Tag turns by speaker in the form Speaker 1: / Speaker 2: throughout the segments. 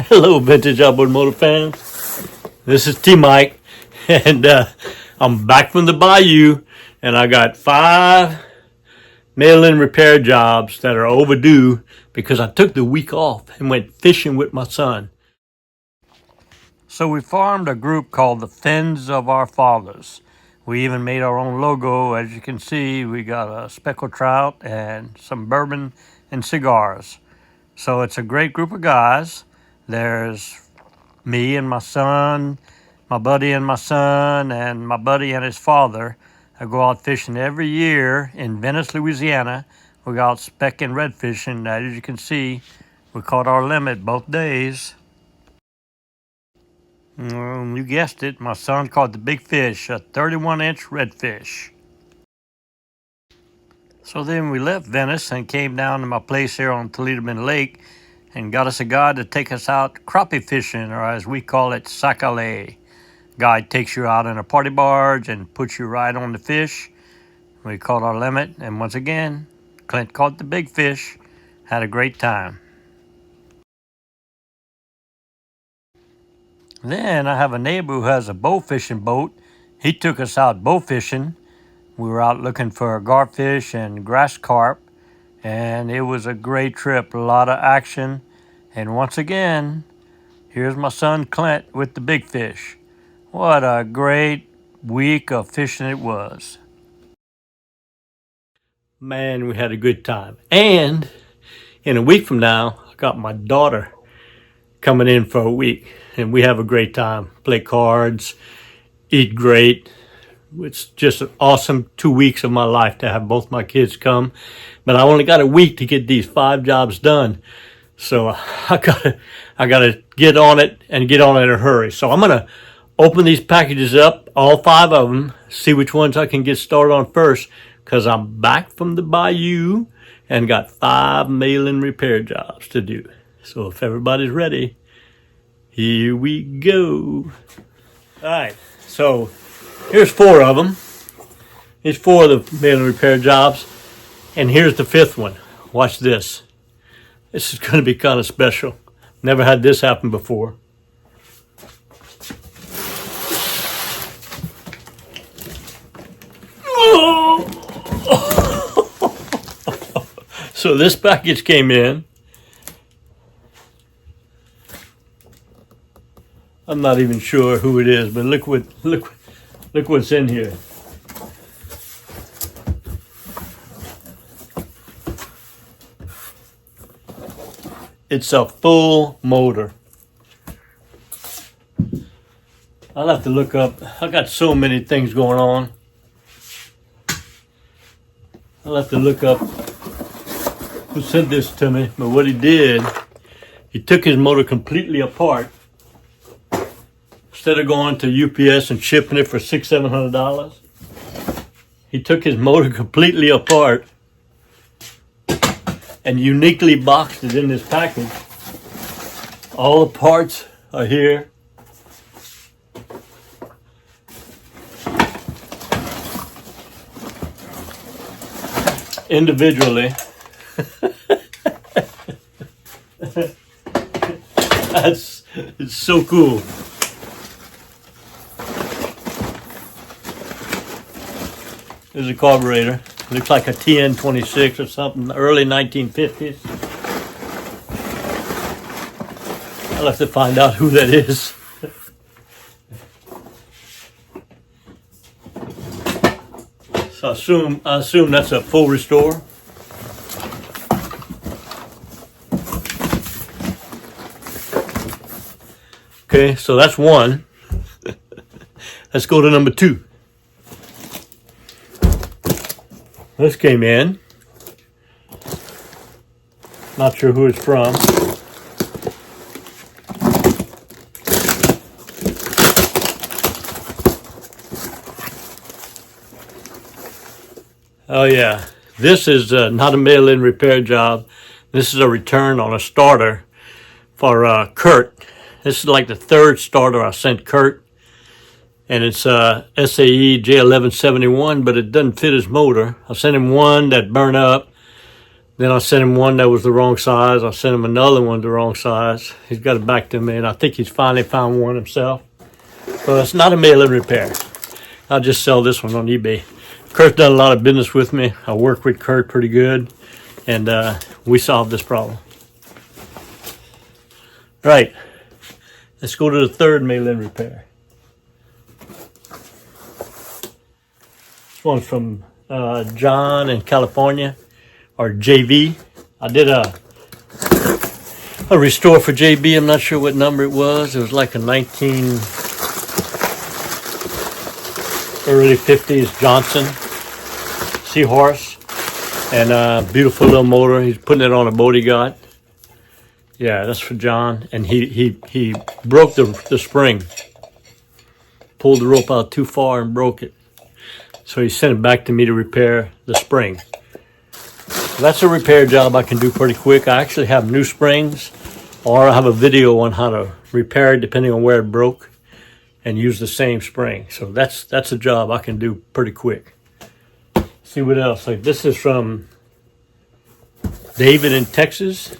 Speaker 1: Hello, Vintage Outboard Motor fans. This is T-Mike, and I'm back from the Bayou, and I got 5 mail-in repair jobs that are overdue because I took the week off and went fishing with my son. So we formed a group called the Fins of Our Fathers. We even made our own logo. As you can see, we got a speckled trout and some bourbon and cigars. So it's a great group of guys. There's me and my son, my buddy and my son, and my buddy and his father. I go out fishing every year in Venice, Louisiana. We go out speck and redfish, and as you can see, we caught our limit both days. You guessed it, my son caught the big fish, a 31-inch redfish. So then we left Venice and came down to my place here on Toledo Bend Lake and got us a guide to take us out crappie fishing, or as we call it, sacalé. Guide takes you out in a party barge and puts you right on the fish. We caught our limit, and once again, Clint caught the big fish. Had a great time. Then I have a neighbor who has a bow fishing boat. He took us out bow fishing. We were out looking for garfish and grass carp, and it was a great trip, a lot of action. And once again, here's my son Clint with the big fish. What a great week of fishing it was. Man, we had a good time. And in a week from now, I got my daughter coming in for a week, and we have a great time. Play cards, eat great. It's just an awesome 2 weeks of my life to have both my kids come. But I only got a week to get these 5 jobs done. So I gotta get on it and get on it in a hurry. So I'm gonna open these packages up, all 5 of them, see which ones I can get started on first, because I'm back from the Bayou and got 5 mail-in repair jobs to do. So if everybody's ready, here we go. All right, so here's 4 of them. Here's 4 of the mail-in repair jobs, and here's the 5th one. Watch this. This is going to be kind of special. Never had this happen before. So this package came in. I'm not even sure who it is, but look what's in here. It's a full motor. I'll have to look up. I got so many things going on. I'll have to look up who sent this to me. But what he did, he took his motor completely apart. Instead of going to UPS and shipping it for $600-700, he took his motor completely apart and uniquely boxed it in this package. All the parts are here. Individually. It's so cool. There's a carburetor. Looks like a TN26 or something, early 1950s. I'll have to find out who that is. So I assume that's a full restore. Okay, so that's 1. Let's go to number 2. This came in. Not sure who it's from. Oh yeah, this is not a mail-in repair job. This is a return on a starter for Kurt. This is like the 3rd starter I sent Kurt. And it's SAE J1171, but it doesn't fit his motor. I sent him one that burned up, Then I sent him one that was the wrong size. I sent him another one the wrong size. He's got it back to me, and I think he's finally found one himself. So it's not a mail-in repair. I'll just sell this one on eBay. Kurt's done a lot of business with me. I work with Kurt pretty good, and we solved this problem. Right, let's go to the third mail-in repair. This one's from John in California, or JV. I did a restore for JB. I'm not sure what number it was. It was like a early 50s Johnson Seahorse, and beautiful little motor. He's putting it on a boat he got. Yeah, that's for John. And he broke the spring, pulled the rope out too far and broke it. So he sent it back to me to repair the spring. So that's a repair job I can do pretty quick. I actually have new springs, or I have a video on how to repair it depending on where it broke, and use the same spring. So that's a job I can do pretty quick. See what else? Like this is from David in Texas.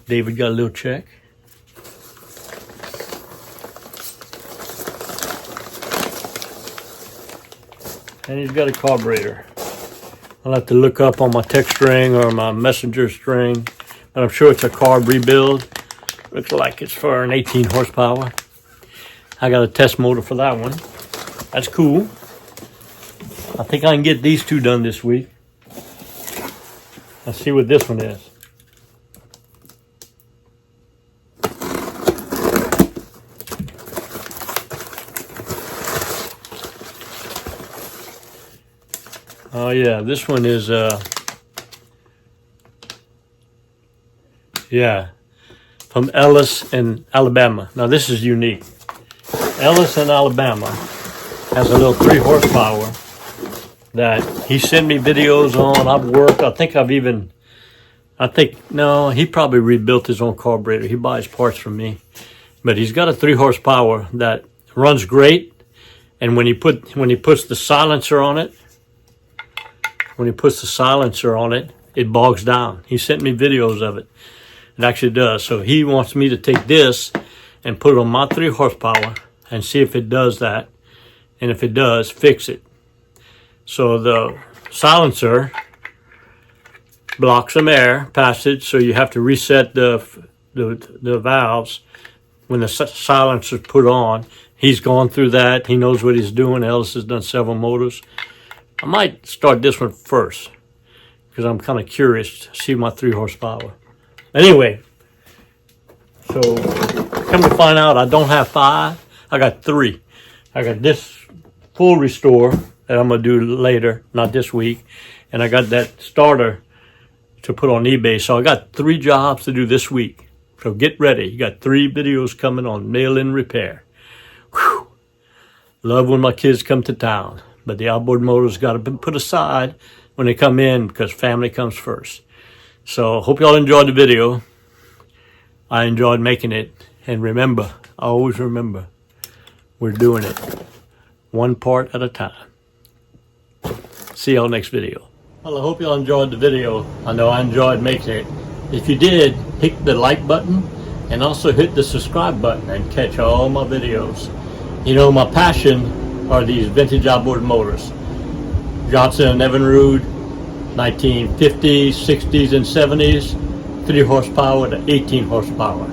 Speaker 1: David got a little check. And he's got a carburetor. I'll have to look up on my text string or my messenger string, but I'm sure it's a carb rebuild. Looks like it's for an 18 horsepower. I got a test motor for that one. That's cool. I think I can get these two done this week. Let's see what this one is. Oh yeah, this one is from Ellis in Alabama. Now this is unique. Ellis in Alabama has a little 3 horsepower that he sent me videos on. I've worked. No, he probably rebuilt his own carburetor. He buys parts from me, but he's got a 3 horsepower that runs great. And when he puts the silencer on it. It bogs down. He sent me videos of it. It actually does. So he wants me to take this and put it on my 3 horsepower and see if it does that. And if it does, fix it. So the silencer blocks some air passage, so you have to reset the valves when the silencer's put on. He's gone through that. He knows what he's doing. Ellis has done several motors. I might start this one first because I'm kind of curious to see my 3 horsepower. Anyway, so come to find out, I don't have 5. I got 3. I got this full restore that I'm going to do later, not this week. And I got that starter to put on eBay. So I got 3 jobs to do this week. So get ready. You got 3 videos coming on mail-in repair. Whew. Love when my kids come to town. But the outboard motor's got to be put aside when they come in because family comes first. So hope y'all enjoyed the video. I enjoyed making it. And remember, always remember, we're doing it one part at a time. See y'all next video. Well, I hope y'all enjoyed the video. I know I enjoyed making it. If you did, hit the like button and also hit the subscribe button and catch all my videos. You know, my passion are these vintage outboard motors. Johnson and Evinrude, 1950s, 60s, and 70s, 3 horsepower to 18 horsepower.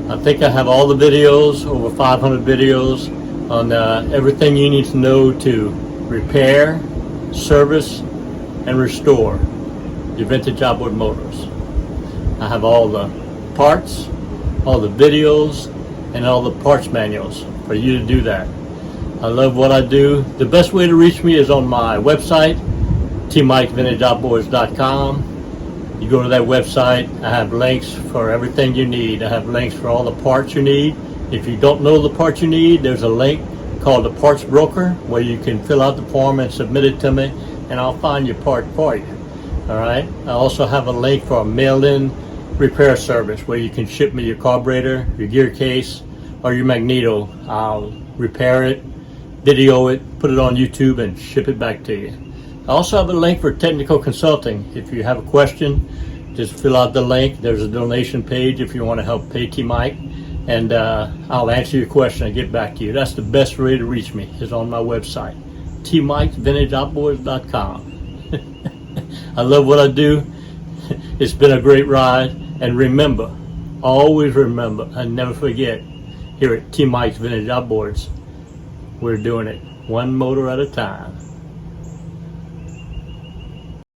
Speaker 1: I think I have all the videos, over 500 videos, on everything you need to know to repair, service, and restore your vintage outboard motors. I have all the parts, all the videos, and all the parts manuals for you to do that. I love what I do. The best way to reach me is on my website, tmikevintageoutboards.com. You go to that website, I have links for everything you need. I have links for all the parts you need. If you don't know the parts you need, there's a link called the Parts Broker where you can fill out the form and submit it to me, and I'll find your part for you. All right. I also have a link for a mail-in repair service where you can ship me your carburetor, your gear case, or your magneto. I'll repair it, video it, put it on YouTube, and ship it back to you. I also have a link for technical consulting. If you have a question, just fill out the link. There's a donation page if you want to help pay T-Mike, and I'll answer your question and get back to you. That's the best way to reach me, is on my website, tmikesvintageoutboards.com. I love what I do. It's been a great ride, and remember, always remember, and never forget, here at T-Mike's Vintage Outboards, we're doing it one motor at a time.